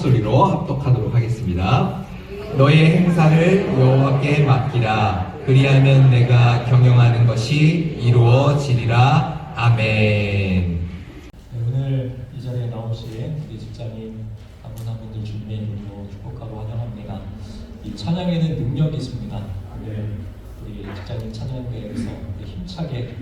목소리로 합독하도록 하겠습니다. 너의 행사를 여호와께 맡기라. 그리하면 내가 경영하는 것이 이루어지리라. 아멘. 네, 오늘 이 자리에 나오신 우리 직장인 한 분 한 분들 주님의 이름으로 축복하고 환영합니다. 이 찬양에는 능력이 있습니다. 오늘 우리 직장인 찬양대회에서 힘차게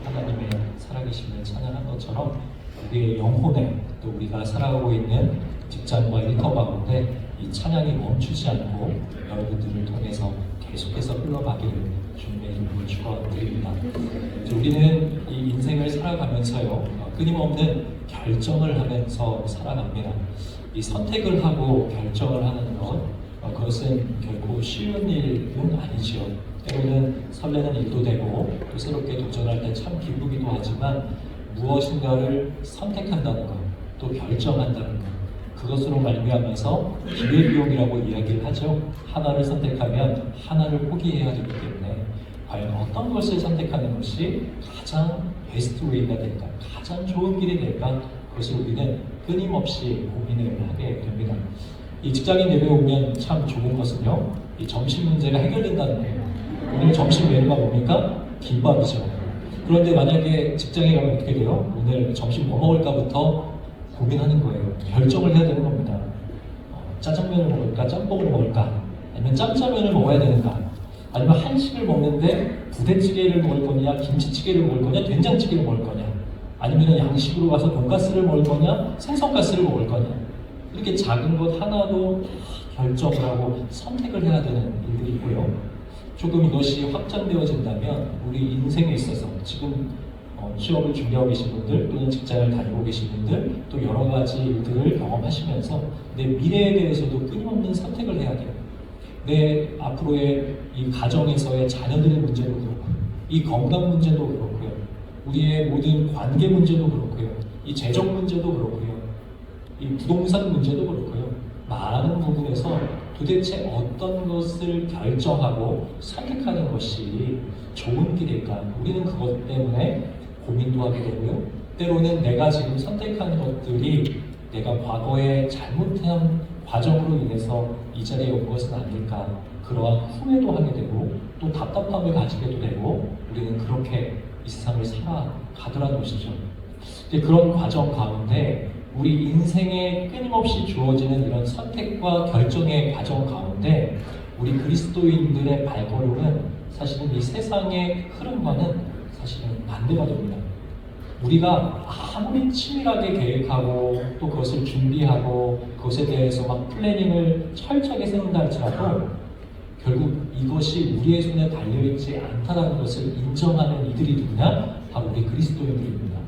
하나님의 살아계심을 찬양한 것처럼 우리의 영혼에 또 우리가 살아가고 있는 직장과 일터 가운데 이 찬양이 멈추지 않고 여러분들을 통해서 계속해서 흘러가기를 주님의 이름으로 축원드립니다. 우리는 이 인생을 살아가면서요 끊임없는 결정을 하면서 살아갑니다. 이 선택을 하고 결정을 하는 것 그것은 결코 쉬운 일은 아니지요. 때로는 설레는 일도 되고 또 새롭게 도전할 때 참 기쁘기도 하지만 무엇인가를 선택한다는 것, 또 결정한다는 것, 그것으로 말미암아서 기회비용이라고 이야기를 하죠. 하나를 선택하면 하나를 포기해야 되기 때문에 과연 어떤 것을 선택하는 것이 가장 베스트 웨이가 될까, 가장 좋은 길이 될까, 그것을 우리는 끊임없이 고민을 하게 됩니다. 이 직장인 예배에 오면 참 좋은 것은요, 이 점심 문제가 해결된다는 거예요. 오늘 점심 메뉴가 뭡니까? 김밥이죠. 그런데 만약에 직장에 가면 어떻게 돼요? 오늘 점심 뭐 먹을까부터 고민하는 거예요. 결정을 해야 되는 겁니다. 짜장면을 먹을까? 짬뽕을 먹을까? 아니면 짬짜면을 먹어야 되는가? 아니면 한식을 먹는데 부대찌개를 먹을 거냐? 김치찌개를 먹을 거냐? 된장찌개를 먹을 거냐? 아니면 양식으로 가서 돈가스를 먹을 거냐? 생선가스를 먹을 거냐? 이렇게 작은 것 하나도 결정을 하고 선택을 해야 되는 일들이 있고요. 조금 이것이 확장되어진다면 우리 인생에 있어서 지금 취업을 준비하고 계신 분들 또는 직장을 다니고 계신 분들 또 여러 가지 일들을 경험하시면서 내 미래에 대해서도 끊임없는 선택을 해야 돼요. 내 앞으로의 이 가정에서의 자녀들의 문제도 그렇고 이 건강 문제도 그렇고요. 우리의 모든 관계 문제도 그렇고요. 이 재정 문제도 그렇고요. 이 부동산 문제도 그렇고요. 많은 부분에서 도대체 어떤 것을 결정하고 선택하는 것이 좋은 길일까? 우리는 그것 때문에 고민도 하게 되고요. 때로는 내가 지금 선택한 것들이 내가 과거에 잘못한 과정으로 인해서 이 자리에 온 것은 아닐까? 그러한 후회도 하게 되고 또 답답함을 가지게도 되고 우리는 그렇게 이 세상을 살아가더라는 것이죠. 그런 과정 가운데 우리 인생에 끊임없이 주어지는 이런 선택과 결정의 과정 가운데 우리 그리스도인들의 발걸음은 사실은 이 세상의 흐름과는 사실은 반대가 됩니다. 우리가 아무리 치밀하게 계획하고 또 그것을 준비하고 그것에 대해서 막 플래닝을 철저하게 세운다 할지라도 결국 이것이 우리의 손에 달려있지 않다는 것을 인정하는 이들이 누구냐? 바로 우리 그리스도인들입니다.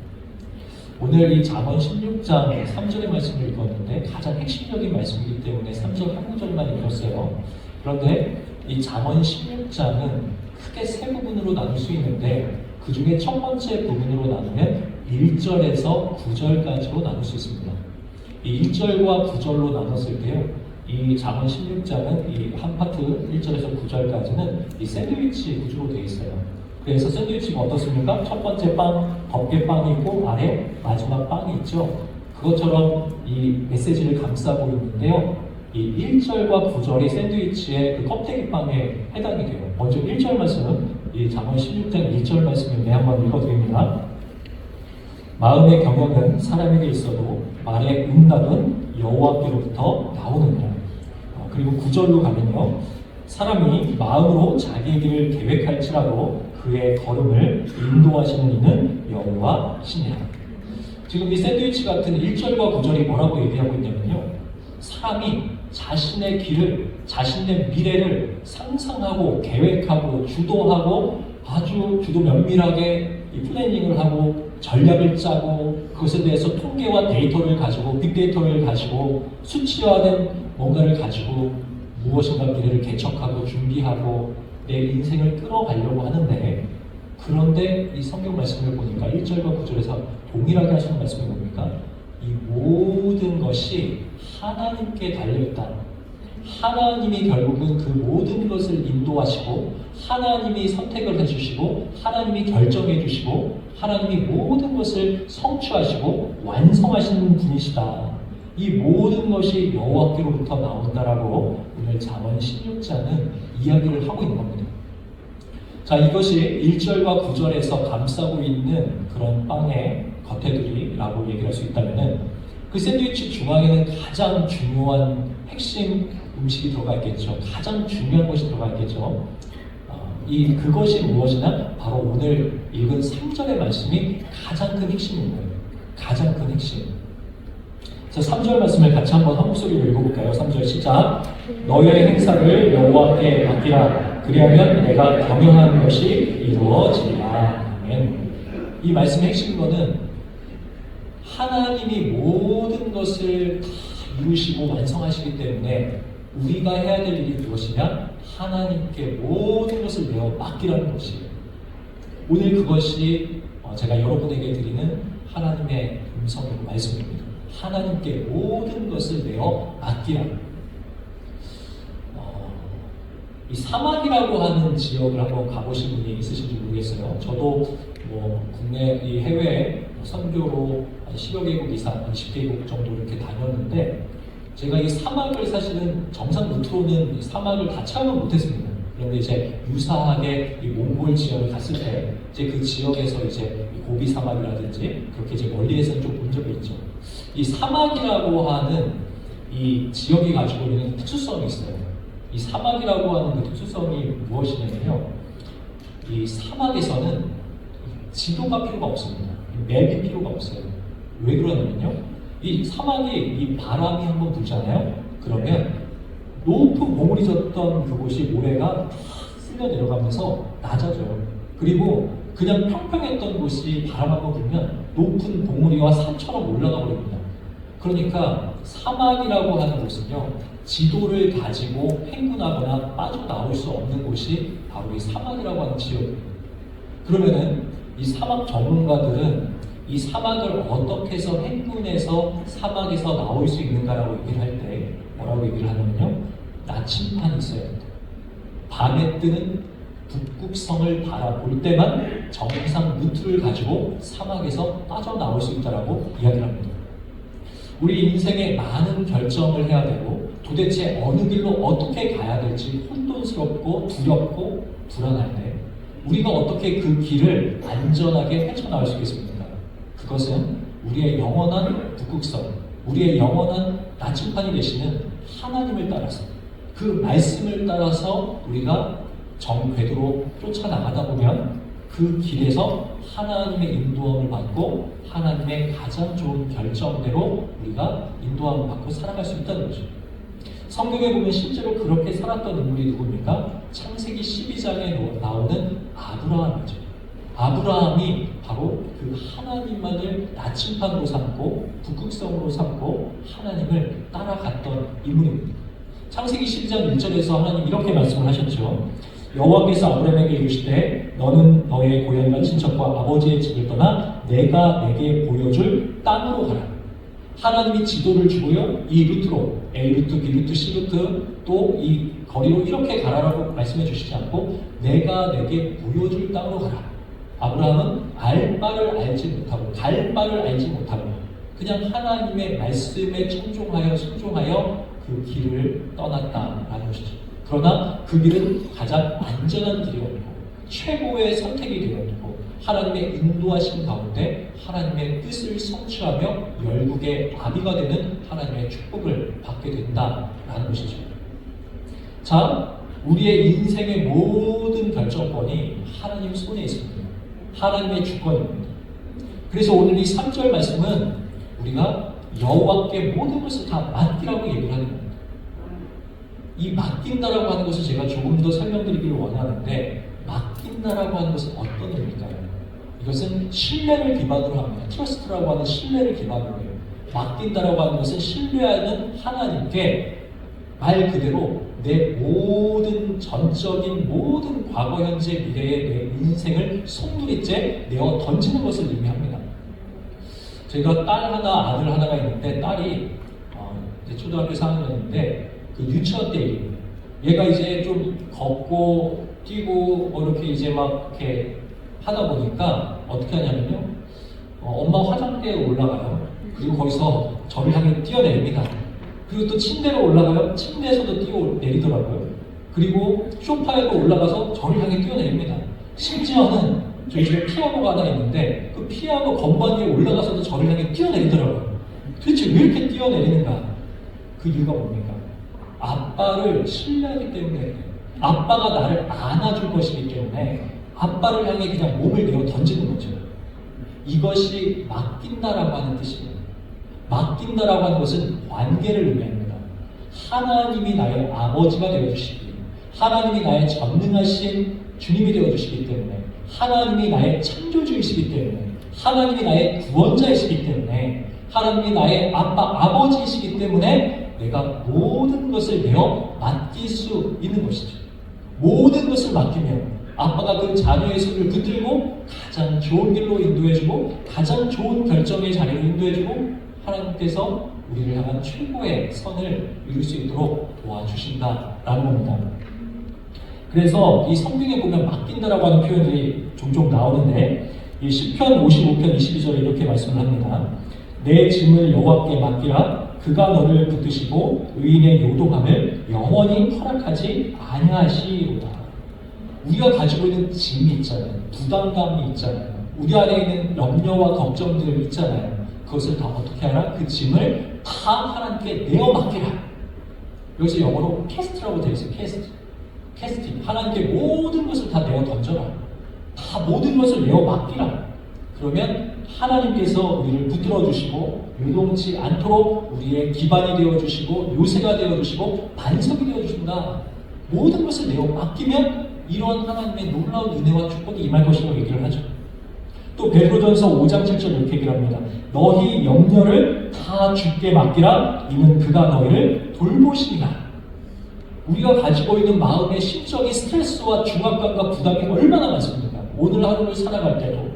오늘 이 잠언 16장 3절의 말씀을 읽었는데 가장 핵심적인 말씀이기 때문에 3절 한 구절만 읽었어요. 그런데 이 잠언 16장은 크게 세 부분으로 나눌 수 있는데 그 중에 첫 번째 부분으로 나누면 1절에서 9절까지로 나눌 수 있습니다. 이 1절과 9절로 나눴을 때요. 이 잠언 16장은 이 한 파트 1절에서 9절까지는 이 샌드위치 구조로 되어 있어요. 그래서 샌드위치가 어떻습니까? 첫 번째 빵, 덮개빵이 있고 아래 마지막 빵이 있죠. 그것처럼 이 메시지를 감싸고 있는데요. 이 1절과 9절이 샌드위치의 그 껍데기 빵에 해당이 돼요. 먼저 1절 말씀은 이 잠언 16장 1절 말씀인데 한번 읽어드립니다. 마음의 경영은 사람에게 있어도 말의 응답은 여호와께로부터 나오느니라. 그리고 9절로 가면요. 사람이 마음으로 자기의 길을 계획할지라도 그의 걸음을 인도하시는 이는 여호와시니라. 지금 이 샌드위치 같은 1절과 9절이 뭐라고 얘기하고 있냐면요. 사람이 자신의 길을, 자신의 미래를 상상하고 계획하고 주도하고 아주 주도 면밀하게 이 플래닝을 하고 전략을 짜고 그것에 대해서 통계와 데이터를 가지고 빅데이터를 가지고 수치화된 뭔가를 가지고 무엇인가 미래를 개척하고 준비하고 내 인생을 끌어가려고 하는데 그런데 이 성경 말씀을 보니까 1절과 9절에서 동일하게 하시는 말씀이 뭡니까? 이 모든 것이 하나님께 달려있다. 하나님이 결국은 그 모든 것을 인도하시고 하나님이 선택을 해주시고 하나님이 결정해 주시고 하나님이 모든 것을 성취하시고 완성하시는 분이시다. 이 모든 것이 여호와께로부터 나온다라고 오늘 잠언 16장은 이야기를 하고 있는 겁니다. 자, 이것이 1절과 9절에서 감싸고 있는 그런 빵의 겉테두리라고 얘기할 수 있다면은 그 샌드위치 중앙에는 가장 중요한 핵심 음식이 들어가 있겠죠. 가장 중요한 것이 들어가 있겠죠. 그것이 무엇이냐? 바로 오늘 읽은 3절의 말씀이 가장 큰 핵심인 거예요. 가장 큰 핵심. 자, 3절 말씀을 같이 한번 한 목소리로 읽어볼까요? 3절 시작. 너희의 행사를 여호와께 맡기라. 그리하면 내가 경영하는 것이 이루어지리라. 아멘. 이 말씀의 핵심인 거는 하나님이 모든 것을 다 이루시고 완성하시기 때문에 우리가 해야 될 일이 무엇이냐? 하나님께 모든 것을 내어 맡기라는 것이에요. 오늘 그것이 제가 여러분에게 드리는 하나님의 음성이고 말씀입니다. 하나님께 모든 것을 내어 맡기라. 이 사막이라고 하는 지역을 한번 가보신 분이 있으신지 모르겠어요. 저도 국내 이 해외 선교로 한 10여 개국 이상, 한 10개국 정도 이렇게 다녔는데 제가 이 사막을 사실은 정상 루트로는 이 사막을 다 체험을 못했습니다. 그런데 이제 유사하게 이 몽골 지역을 갔을 때 이제 그 지역에서 이제 고비 사막이라든지 그렇게 이제 멀리에서는 좀 본 적이 있죠. 이 사막이라고 하는 이 지역이 가지고 있는 특수성이 있어요. 이 사막이라고 하는 그 특수성이 무엇이냐면요. 이 사막에서는 지도가 필요가 없습니다. 맵이 필요가 없어요. 왜 그러냐면요. 이 사막이 이 바람이 한번 불잖아요. 그러면 높은 봉우리 졌던 그곳이 모래가 쓸려 내려가면서 낮아져요. 그리고 그냥 평평했던 곳이 바람 한번 불면 높은 봉우리와 산처럼 올라가 버립니다. 그러니까 사막이라고 하는 곳은요, 지도를 가지고 행군하거나 빠져나올 수 없는 곳이 바로 이 사막이라고 하는 지역입니다. 그러면은 이 사막 전문가들은 이 사막을 어떻게 해서 행군해서 사막에서 나올 수 있는가라고 얘기를 할 때 뭐라고 얘기를 하냐면요, 나침판이 있어야 합니다. 밤에 뜨는 북극성을 바라볼 때만 정상 루트를 가지고 사막에서 빠져나올 수 있다라고 이야기를 합니다. 우리 인생에 많은 결정을 해야 되고 도대체 어느 길로 어떻게 가야 될지 혼돈스럽고 두렵고 불안할 때 우리가 어떻게 그 길을 안전하게 헤쳐나올 수 있겠습니까? 그것은 우리의 영원한 북극성, 우리의 영원한 나침판이 되시는 하나님을 따라서 그 말씀을 따라서 우리가 정궤도로 쫓아나가다 보면 그 길에서 하나님의 인도함을 받고 하나님의 가장 좋은 결정대로 우리가 인도함을 받고 살아갈 수 있다는 거죠. 성경에 보면 실제로 그렇게 살았던 인물이 누굽니까? 창세기 12장에 나오는 아브라함이죠. 아브라함이 바로 그 하나님만을 나침판으로 삼고 북극성으로 삼고 하나님을 따라갔던 인물입니다. 창세기 12장 1절에서 하나님 이렇게 말씀을 하셨죠. 여호와께서 아브라함에게 이르시되 너는 너의 고향과 친척과 아버지의 집을 떠나 내가 내게 보여줄 땅으로 가라. 하나님이 지도를 주고요, 이 루트로 A루트, B루트, C루트 또 이 거리로 이렇게 가라라고 말씀해 주시지 않고 내가 내게 보여줄 땅으로 가라. 아브라함은 알 바를 알지 못하고 갈 바를 알지 못하고 그냥 하나님의 말씀에 청종하여 순종하여 그 길을 떠났다라는 것이죠. 그러나 그 길은 가장 안전한 길이었고 최고의 선택이 되었고 하나님의 인도하심 가운데 하나님의 뜻을 성취하며 열국의 아비가 되는 하나님의 축복을 받게 된다라는 것이죠. 자, 우리의 인생의 모든 결정권이 하나님 손에 있습니다. 하나님의 주권입니다. 그래서 오늘 이 3절 말씀은 우리가 여호와께 모든 것을 다 맡기라고 얘기를 하는 겁니다. 이 맡긴다라고 하는 것을 제가 조금 더 설명드리기를 원하는데 맡긴다라고 하는 것은 어떤 의미일까요? 이것은 신뢰를 기반으로 합니다. 트러스트라고 하는 신뢰를 기반으로 해요. 맡긴다라고 하는 것은 신뢰하는 하나님께 말 그대로 내 모든 전적인 모든 과거, 현재, 미래의 내 인생을 송두리째 내어 던지는 것을 의미합니다. 제가 딸 하나, 아들 하나가 있는데 딸이 이제 초등학교 4학년인데 그 유치원 때 일입니다. 얘가 이제 좀 걷고 뛰고 뭐 이렇게 이제 막 이렇게 하다 보니까 어떻게 하냐면요, 엄마 화장대에 올라가요. 그리고 거기서 저를 향해 뛰어내립니다. 그리고 또 침대로 올라가요. 침대에서도 뛰어내리더라고요. 그리고 소파에도 올라가서 저를 향해 뛰어내립니다. 심지어는 저희 집에 피아노가 하나 있는데 그 피아노 건반 위에 올라가서도 저를 향해 뛰어내리더라고요. 도대체 왜 이렇게 뛰어내리는가? 그 이유가 뭡니까? 아빠를 신뢰하기 때문에, 아빠가 나를 안아줄 것이기 때문에 아빠를 향해 그냥 몸을 내어 던지는 거죠. 이것이 맡긴다라고 하는 뜻입니다. 맡긴다라고 하는 것은 관계를 의미합니다. 하나님이 나의 아버지가 되어주시기, 하나님이 나의 전능하신 주님이 되어주시기 때문에, 하나님이 나의 창조주이시기 때문에, 하나님이 나의 구원자이시기 때문에, 하나님이 나의 아버지이시기 때문에 내가 모든 것을 내어 맡길 수 있는 것이죠. 모든 것을 맡기면 아빠가 그 자녀의 손을 붙들고 가장 좋은 길로 인도해주고 가장 좋은 결정의 자리로 인도해주고 하나님께서 우리를 향한 최고의 선을 이룰 수 있도록 도와주신다라는 겁니다. 그래서 이 성경에 보면 맡긴다라고 하는 표현이 종종 나오는데 이 시편 55편 22절에 이렇게 말씀을 합니다. 내 짐을 여호와께 맡기라. 그가 너를 붙드시고 의인의 요동함을 영원히 허락하지 아니하시리로다. 우리가 가지고 있는 짐이 있잖아요. 부담감이 있잖아요. 우리 안에 있는 염려와 걱정들 있잖아요. 그것을 다 어떻게 하라? 그 짐을 다 하나님께 내어 맡기라. 여기서 영어로 캐스트라고 되어 있어요. 캐스팅. 하나님께 모든 것을 다 내어 던져라. 다 모든 것을 내어 맡기라. 그러면 하나님께서 우리를 붙들어 주시고 요동치 않도록 우리의 기반이 되어 주시고 요새가 되어 주시고 반석이 되어 주신다. 모든 것을 내어 맡기면 이런 하나님의 놀라운 은혜와 축복이 임할 것이라고 얘기를 하죠. 또 베드로전서 5장 7절 이렇게 얘기를 합니다. 너희 염려를 다 주께 맡기라. 이는 그가 너희를 돌보시리라. 우리가 가지고 있는 마음의 심적인 스트레스와 중압감과 부담이 얼마나 많습니까? 오늘 하루를 살아갈 때도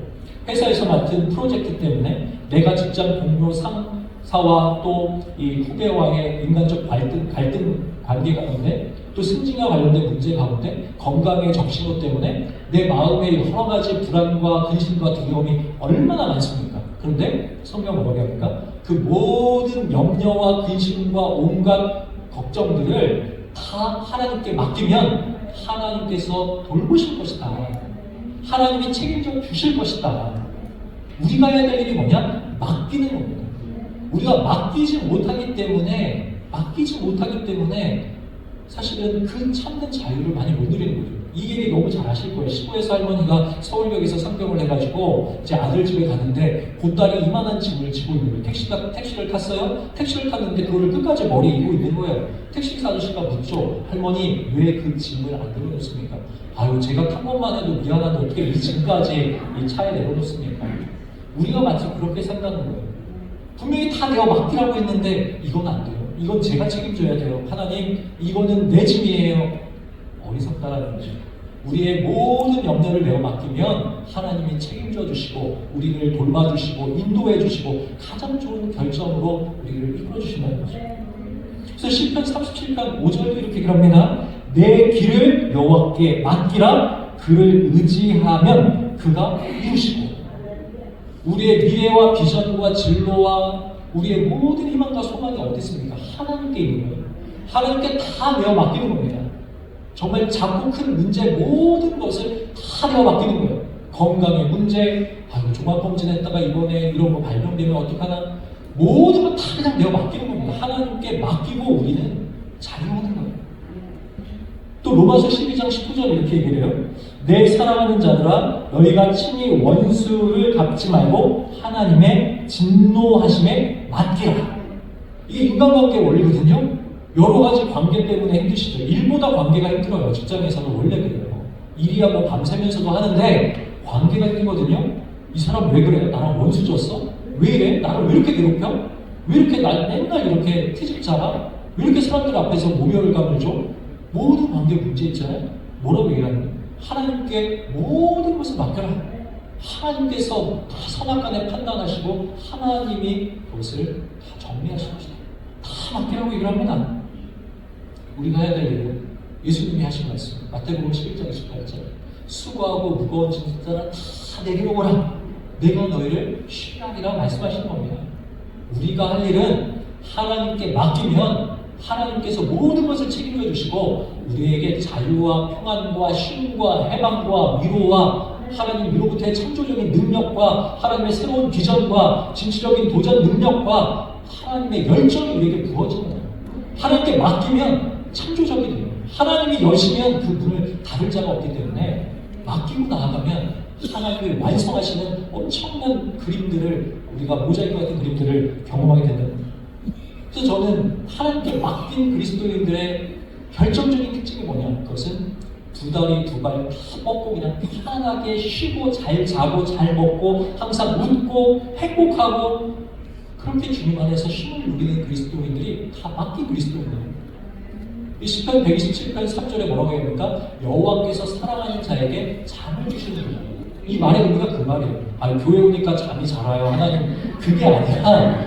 회사에서 맡은 프로젝트 때문에 내가 직장 동료 상사와 또 이 후배와의 인간적 갈등 관계 가운데 또 승진과 관련된 문제 가운데 건강의 적신호 때문에 내 마음에 여러 가지 불안과 근심과 두려움이 얼마나 많습니까? 그런데 성경은 뭐라고 합니까? 그 모든 염려와 근심과 온갖 걱정들을 다 하나님께 맡기면 하나님께서 돌보실 것이다. 하나님이 책임져 주실 것이다. 우리가 해야 될 일이 뭐냐? 맡기는 겁니다. 우리가 맡기지 못하기 때문에 사실은 그 참된 자유를 많이 못 누리는 거죠. 이 얘기 너무 잘 아실 거예요. 시골에서 할머니가 서울역에서 상경을 해가지고 제 아들 집에 갔는데 보따리 이만한 짐을 지고 있는 거예요. 택시를 탔어요. 택시를 탔는데 그거를 끝까지 머리에 이고 있는 거예요. 택시기사 아저씨가 묻죠. 할머니 왜 그 짐을 안 내려놓습니까? 아유 제가 탄 것만 해도 미안한데 어떻게 이 짐까지 이 차에 내려놓습니까? 우리가 마치 그렇게 산다는 거예요. 분명히 다 내가 맡기라고 했는데 이건 안 돼요. 이건 제가 책임져야 돼요. 하나님 이거는 내 짐이에요. 어리석다라는 거죠. 우리의 모든 염려를 내어 맡기면 하나님이 책임져 주시고 우리를 돌봐주시고 인도해 주시고 가장 좋은 결정으로 우리를 이끌어 주신다는 거죠. 그래서 시편 37편 5절도 이렇게 기합니다. 내 길을 여호와께 맡기라. 그를 의지하면 그가 이루시고. 우리의 미래와 비전과 진로와 우리의 모든 희망과 소망이 어디 있습니까? 하나님께 있는 거예요. 하나님께 다 내어 맡기는 겁니다. 정말 작고 큰 문제 모든 것을 다 내어 맡기는 거예요. 건강의 문제, 종합검진했다가 이번에 이런 거 발병되면 어떡하나? 모든 거 다 그냥 내어 맡기는 겁니다. 하나님께 맡기고 우리는 자유하는 거예요. 또 로마서 12장 19절 이렇게 얘기를 해요. 내 사랑하는 자들아 너희가 친히 원수를 갚지 말고 하나님의 진노하심에 맡기라. 이게 인간관계 원리거든요. 여러 가지 관계 때문에 힘드시죠. 일보다 관계가 힘들어요. 직장에서는 원래 그래요. 일이야 뭐 밤새면서도 하는데 관계가 힘들거든요. 이 사람 왜 그래? 나랑 원수 졌어? 왜 이래? 나를 왜 이렇게 괴롭혀? 왜 이렇게 날 맨날 이렇게 트집 잡아? 왜 이렇게 사람들 앞에서 모멸감을 줘? 모든 관계 문제 있잖아요. 뭐라고 얘기하는 거예요? 하나님께 모든 것을 맡겨라. 하나님께서 다 선악간에 판단하시고 하나님이 그것을 다 정리하실 것이다. 다 맡기라고 얘기를 합니다. 우리가 해야 될 일은 예수님이 하신 말씀 마태복음 11장 28절 수고하고 무거운 짐을 따라 다 내게 오라. 내가 너희를 쉬게 하리라 말씀하시는 겁니다. 우리가 할 일은 하나님께 맡기면 하나님께서 모든 것을 책임져 주시고 우리에게 자유와 평안과 쉼과 해방과 위로와 하나님으로부터의 창조적인 능력과 하나님의 새로운 비전과 진취적인 도전 능력과 하나님의 열정이 우리에게 부어지는 거예요. 하나님께 맡기면 창조적이 돼요. 하나님이 여시면 그 문을 닫을 자가 없기 때문에 맡기고 나아가면 하나님을 완성하시는 엄청난 그림들을 우리가 모자이크 같은 그림들을 경험하게 된다는 거예요. 그래서 저는 하나님께 맡긴 그리스도인들의 결정적인 특징이 뭐냐? 그것은 두 다리 두 발 다 뻗고 그냥 편안하게 쉬고 잘 자고 잘 먹고 항상 웃고 행복하고 그렇게 주님 안에서 힘을 누리는 그리스도인들이 다 맡긴 그리스도인들이에요. 이 시편 127편 3절에 뭐라고 합니까? 여호와께서 사랑하는 자에게 잠을 주시는 거예요. 이 말의 의미가 그 말이에요. 아니 교회 오니까 잠이 잘 와요 하나님. 그게 아니라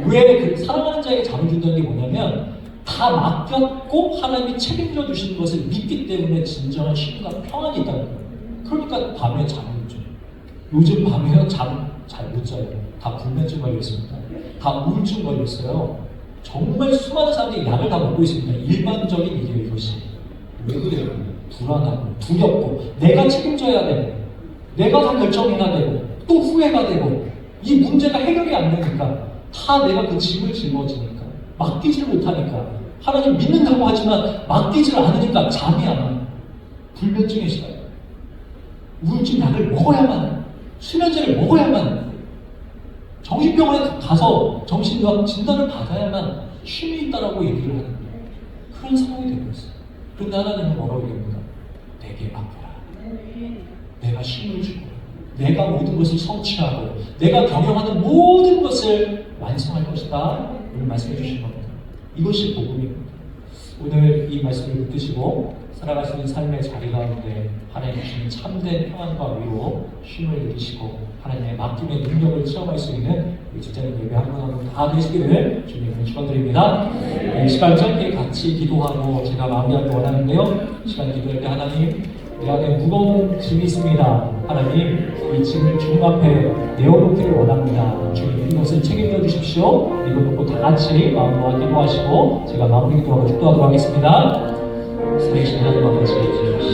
왜 그 사랑하는 자에게 잠을 준다는 게 뭐냐면 다 맡겼고 하나님이 책임져 주시는 것을 믿기 때문에 진정한 쉼과 평안이 있다는 거예요. 그러니까 밤에 잠을 못 자요. 요즘 밤에요 잠 잘 못 자요. 다 불면증 걸렸습니다. 다 우울증 걸렸어요. 정말 수많은 사람들이 약을 다 먹고 있습니다. 일반적인 일이에요 이것이. 왜 그래요? 불안하고 두렵고 내가 책임져야 되고 내가 다 결정해야 되고 또 후회가 되고 이 문제가 해결이 안 되니까 다 내가 그 짐을 짊어지니까 맡기질 못하니까 하나님 믿는다고 하지만 맡기질 않으니까 잠이 안 와요. 불면증에 시달려요. 우울증 약을 먹어야만 수면제를 먹어야만 정신병원에 가서 정신의학 진단을 받아야만 쉼이 있다라고 얘기를 하는 거예요. 그런 상황이 되고 있어요. 그런데 하나님은 뭐라고 얘기합니까? 내게 맡겨라. 내가 쉼을 주고 내가 모든 것을 성취하고 내가 경영하는 모든 것을 완성할 것이다. 오늘 말씀해 주신 겁니다. 이것이 복음입니다. 오늘 이 말씀을 붙드시고 살아갈 수 있는 삶의 자리 가운데 하나님 주시는 참된 평안과 위로 쉼을 누리시고 하나님의 맡김의 능력을 체험할 수 있는 우리 직장인 예배 한 분 한 분 다 되시기를 주님을 축원드립니다. 이 시간 짧게 같이 기도하고 제가 마무리하기 원하는데요. 시간 기도할 때 하나님 내 안에 무거운 짐이 있습니다. 하나님 이 짐을 주님 앞에 내어놓기를 원합니다. 주님 이것을 책임져 주십시오. 이거 놓고 다 같이 마음과 기도하시고 제가 마무리 기도하고 축도하도록 하겠습니다. 살아계신 하나님 아버지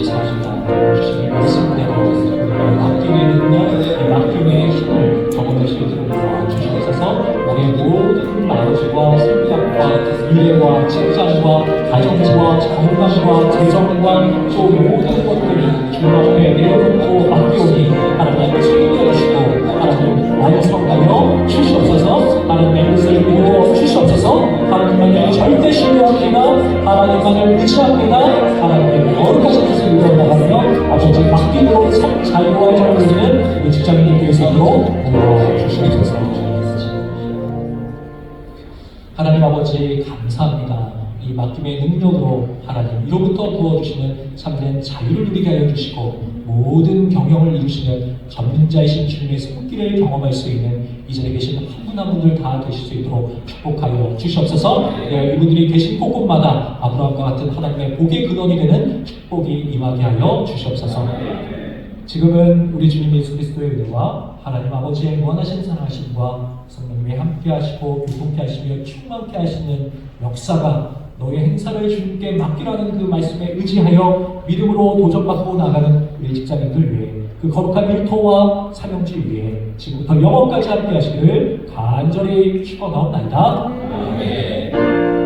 감사합니다. 주시는 말씀대로 우리가 맡김의 능력, 맡김의 힘을 경험할 수 있도록 도와주시옵소서. 우리의 모든 아버지와 생각과 미래와 직장과 가정과 건강과 재정과 또 모든 것들을 주님 앞에 내려놓고 맡기오니 하나님 책임져 주시고 하나님 완성하여 주시옵소서. 하나님의 뜻을 이루어 주시옵소서. 하나님만을 절대 신뢰합니다. 하나님만을 의지합니다. 하나님의 거룩하신 뜻을 이루어 나가며 아버지 맡김으로 참 자유와 정을 누리는 우리 직장인들께 있도록 도와주시옵소서. 하나님 아버지 감사합니다. 이 맡김의 능력으로 하나님 이로부터 부어주시는 참된 자유를 누리게 하여 주시고 모든 경영을 이루시는 전문자이신 주님의 손길을 경험할 수 있는 이 자리에 계신 한 분 한 분들 다 되실 수 있도록 축복하여 주시옵소서. 이분들이 계신 곳곳마다 아브라함과 같은 하나님의 복의 근원이 되는 축복이 임하게 하여 주시옵소서. 지금은 우리 주님 예수 그리스도의 은혜와 하나님 아버지의 무한하신 사랑하심과 성령님이 함께 하시고 교통케 하시며 충만케 하시는 역사가 너의 행사를 주님께 맡기라는 그 말씀에 의지하여 믿음으로 도전받고 나가는 우리 직장인들 위해 그 거룩한 일터와 사명지 위에 지금부터 영원까지 함께 하시기를 간절히 축원하옵나이다. 아멘.